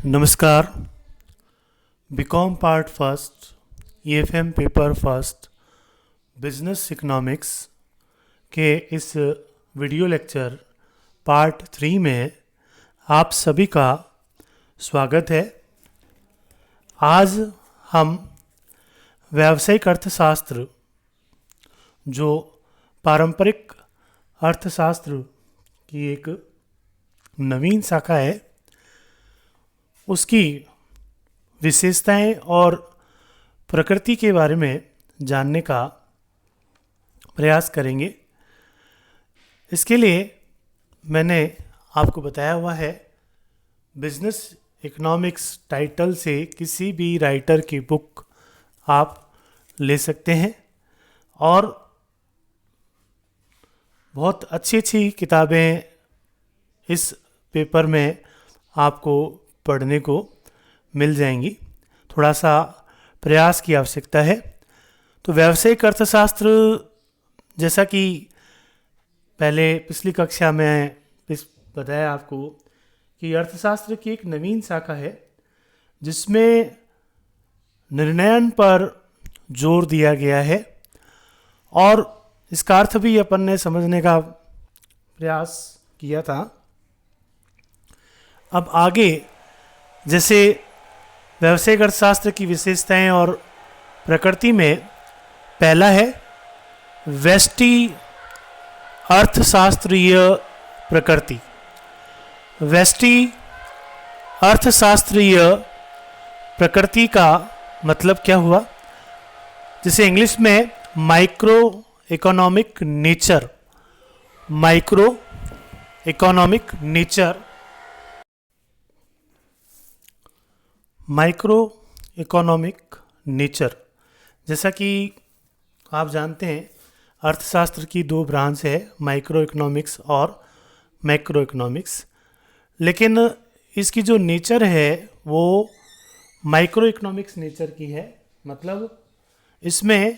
नमस्कार। BCom part first, EFM paper first, business economics के इस वीडियो लेक्चर पार्ट 3 में आप सभी का स्वागत है। आज हम व्यावसायिक अर्थशास्त्र, जो पारंपरिक अर्थशास्त्र की एक नवीन शाखा है, उसकी विशेषताएं और प्रकृति के बारे में जानने का प्रयास करेंगे। इसके लिए मैंने आपको बताया हुआ है, बिजनेस इकोनॉमिक्स टाइटल से किसी भी राइटर की बुक आप ले सकते हैं और बहुत अच्छी अच्छी किताबें इस पेपर में आपको पढ़ने को मिल जाएंगी। थोड़ा सा प्रयास की आवश्यकता है। तो व्यावसायिक अर्थशास्त्र, जैसा कि पहले पिछली कक्षा में बताया आपको कि अर्थशास्त्र की एक नवीन शाखा है जिसमें निर्णयन पर जोर दिया गया है और इसका अर्थ भी अपन ने समझने का प्रयास किया था। अब आगे जैसे व्यावसायिक अर्थशास्त्र की विशेषताएं और प्रकृति में पहला है व्यष्टि अर्थशास्त्रीय प्रकृति। व्यष्टि अर्थशास्त्रीय प्रकृति का मतलब क्या हुआ? जैसे इंग्लिश में micro economic nature, micro economic nature, micro economic nature. जैसा कि आप जानते हैं, अर्थशास्त्र की दो ब्रांच है, माइक्रो इकोनॉमिक्स और मैक्रो इकोनॉमिक्स। लेकिन इसकी जो नेचर है वो माइक्रो इकोनॉमिक्स नेचर की है। मतलब इसमें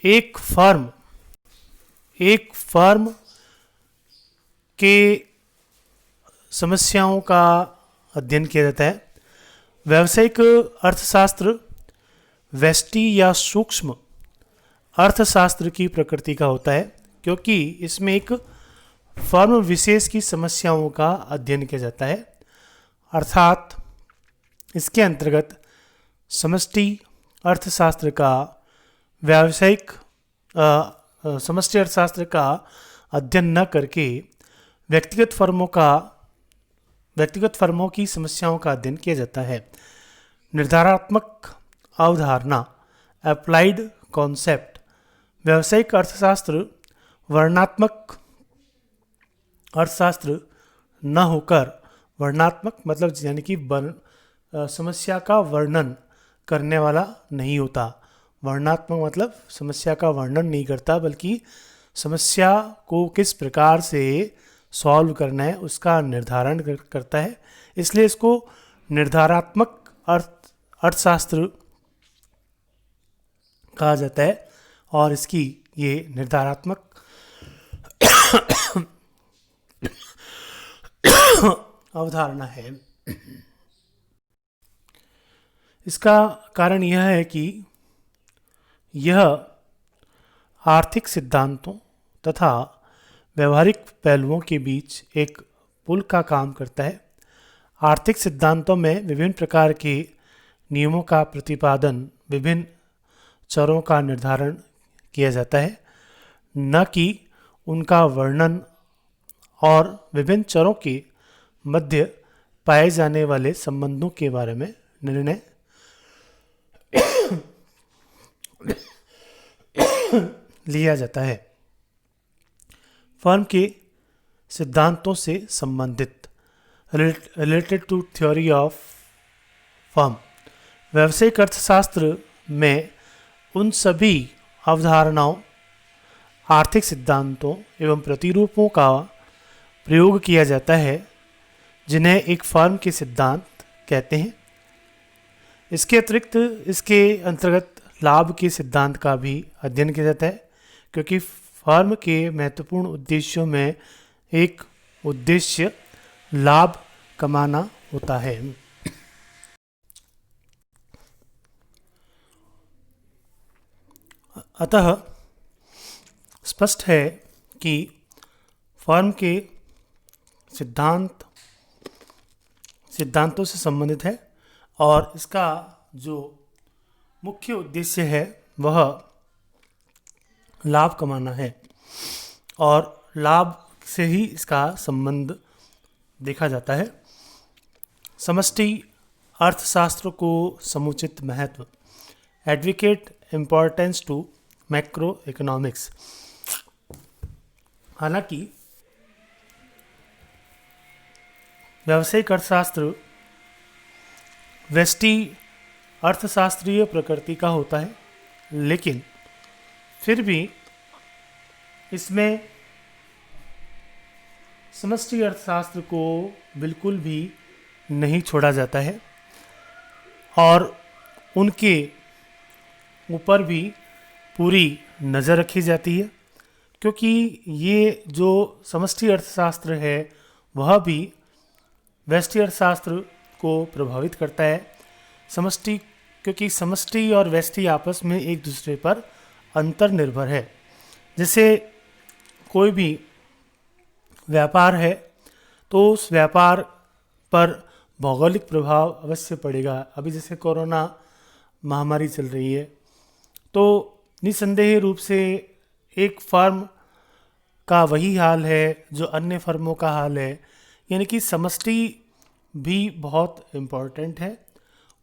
एक फर्म के समस्याओं का अध्ययन किया जाता है। व्यावसायिक अर्थशास्त्र व्यष्टि या सूक्ष्म अर्थशास्त्र की प्रकृति का होता है, क्योंकि इसमें एक फर्म विशेष की समस्याओं का अध्ययन किया जाता है। अर्थात इसके अंतर्गत समष्टि अर्थशास्त्र का समष्टि अर्थशास्त्र का अध्ययन न करके व्यक्तिगत फर्मों की समस्याओं का अध्ययन किया जाता है। निर्धारात्मक अवधारणा, अप्लाइड कॉन्सेप्ट। व्यावसायिक अर्थशास्त्र वर्णनात्मक अर्थशास्त्र न होकर, वर्णनात्मक मतलब यानी कि समस्या का वर्णन करने वाला नहीं होता। वर्णनात्मक मतलब समस्या का वर्णन नहीं करता, बल्कि समस्या को किस प्रकार से सॉल्व करना है उसका निर्धारण करता है। इसलिए इसको निर्धारात्मक अर्थशास्त्र कहा जाता है और इसकी ये निर्धारात्मक अवधारणा है। इसका कारण यह है कि यह आर्थिक सिद्धांतों तथा व्यवहारिक पहलुओं के बीच एक पुल का काम करता है। आर्थिक सिद्धांतों में विभिन्न प्रकार के नियमों का प्रतिपादन, विभिन्न चरों का निर्धारण किया जाता है, न कि उनका वर्णन, और विभिन्न चरों के मध्य पाए जाने वाले संबंधों के बारे में निर्णय लिया जाता है। फर्म के सिद्धांतों से संबंधित, related to theory of firm. व्यावसायिक अर्थशास्त्र में उन सभी अवधारणाओं, आर्थिक सिद्धांतों एवं प्रतिरूपों का प्रयोग किया जाता है जिन्हें एक फर्म के सिद्धांत कहते हैं। इसके अतिरिक्त इसके अंतर्गत लाभ के सिद्धांत का भी अध्ययन किया जाता है, क्योंकि फर्म के महत्वपूर्ण उद्देश्यों में एक उद्देश्य लाभ कमाना होता है। अतः स्पष्ट है कि फर्म के सिद्धांतों से संबंधित है और इसका जो मुख्य उद्देश्य है वह लाभ कमाना है और लाभ से ही इसका संबंध देखा जाता है। समष्टि अर्थशास्त्र को समुचित महत्व, advocate importance to macro economics. हालांकि व्यावसायिक अर्थशास्त्र व्यष्टि अर्थशास्त्रीय प्रकृति का होता है, लेकिन फिर भी इसमें समष्टि अर्थशास्त्र को बिल्कुल भी नहीं छोड़ा जाता है और उनके ऊपर भी पूरी नज़र रखी जाती है, क्योंकि ये जो समष्टि अर्थशास्त्र है वह भी व्यष्टि अर्थशास्त्र को प्रभावित करता है। क्योंकि समष्टि और व्यष्टि आपस में एक दूसरे पर अंतर निर्भर है। जैसे कोई भी व्यापार है तो उस व्यापार पर भौगोलिक प्रभाव अवश्य पड़ेगा। अभी जैसे कोरोना महामारी चल रही है तो निसंदेह रूप से एक फर्म का वही हाल है जो अन्य फर्मों का हाल है, यानी कि समष्टि भी बहुत इम्पोर्टेंट है,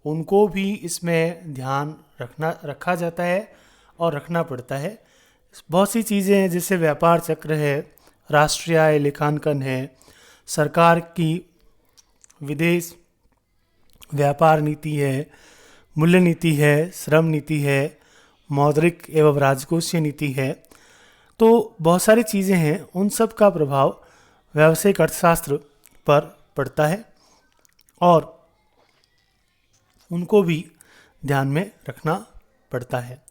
उनको भी इसमें ध्यान रखा जाता है और रखना पड़ता है। बहुत सी चीज़ें हैं जैसे व्यापार चक्र है, राष्ट्रीय आय लेखांकन है, सरकार की विदेश व्यापार नीति है, मूल्य नीति है, श्रम नीति है, मौद्रिक एवं राजकोषीय नीति है। तो बहुत सारी चीज़ें हैं, उन सब का प्रभाव व्यावसायिक अर्थशास्त्र पर पड़ता है और उनको भी ध्यान में रखना पड़ता है।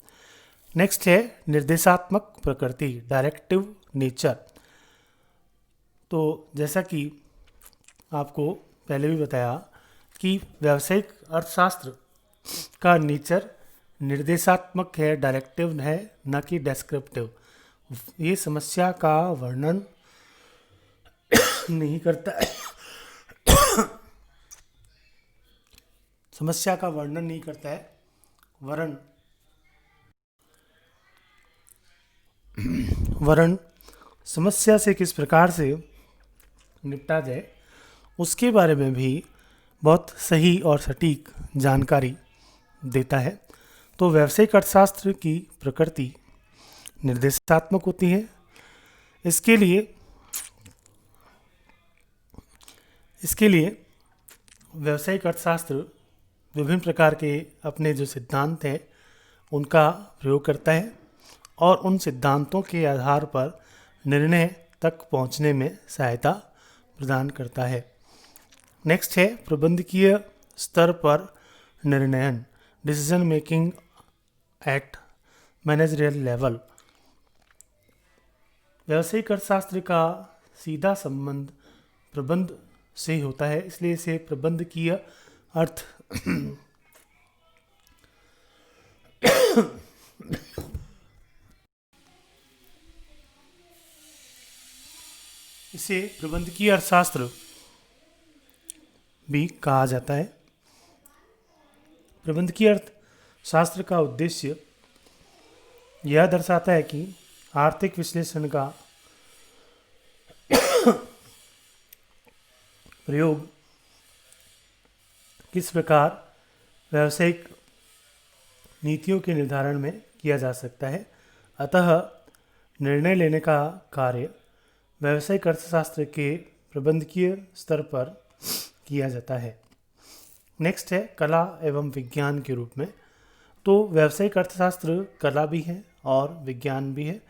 नेक्स्ट है निर्देशात्मक प्रकृति, डायरेक्टिव नेचर। तो जैसा कि आपको पहले भी बताया कि व्यावसायिक अर्थशास्त्र का नेचर निर्देशात्मक है, डायरेक्टिव है, न कि डेस्क्रिप्टिव। ये समस्या का वर्णन नहीं करता समस्या का वर्णन नहीं करता है, वरन समस्या से किस प्रकार से निपटा जाए उसके बारे में भी बहुत सही और सटीक जानकारी देता है। तो व्यावसायिक अर्थशास्त्र की प्रकृति निर्देशात्मक होती है। इसके लिए व्यावसायिक अर्थशास्त्र विभिन्न प्रकार के अपने जो सिद्धांत हैं उनका प्रयोग करता है और उन सिद्धांतों के आधार पर निर्णय तक पहुंचने में सहायता प्रदान करता है। नेक्स्ट है प्रबंधकीय स्तर पर निर्णयन, decision making at managerial level. व्यावसायिक अर्थशास्त्र का सीधा संबंध प्रबंध से होता है, इसलिए इसे प्रबंधकीय अर्थ इसे प्रबंधकीय अर्थशास्त्र भी कहा जाता है। प्रबंधकीय अर्थशास्त्र का उद्देश्य यह दर्शाता है कि आर्थिक विश्लेषण का प्रयोग किस प्रकार व्यावसायिक नीतियों के निर्धारण में किया जा सकता है। अतः निर्णय लेने का कार्य व्यावसायिक अर्थशास्त्र के प्रबंधकीय स्तर पर किया जाता है। नेक्स्ट है कला एवं विज्ञान के रूप में। तो व्यावसायिक अर्थशास्त्र कला भी है और विज्ञान भी है।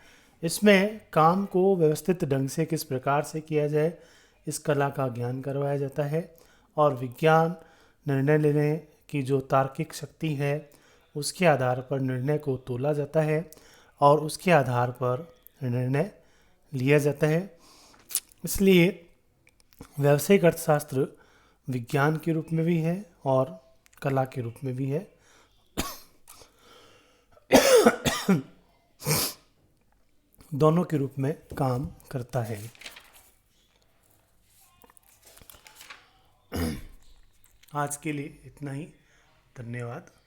इसमें काम को व्यवस्थित ढंग से किस प्रकार से किया जाए इस कला का ज्ञान करवाया जाता है और विज्ञान निर्णय लेने की जो तार्किक शक्ति है उसके आधार पर निर्णय को तोला जाता है और उसके आधार पर निर्णय लिया जाता है। इसलिए व्यावसायिक अर्थशास्त्र विज्ञान के रूप में भी है और कला के रूप में भी है। दोनों के रूप में काम करता है। आज के लिए इतना ही। धन्यवाद।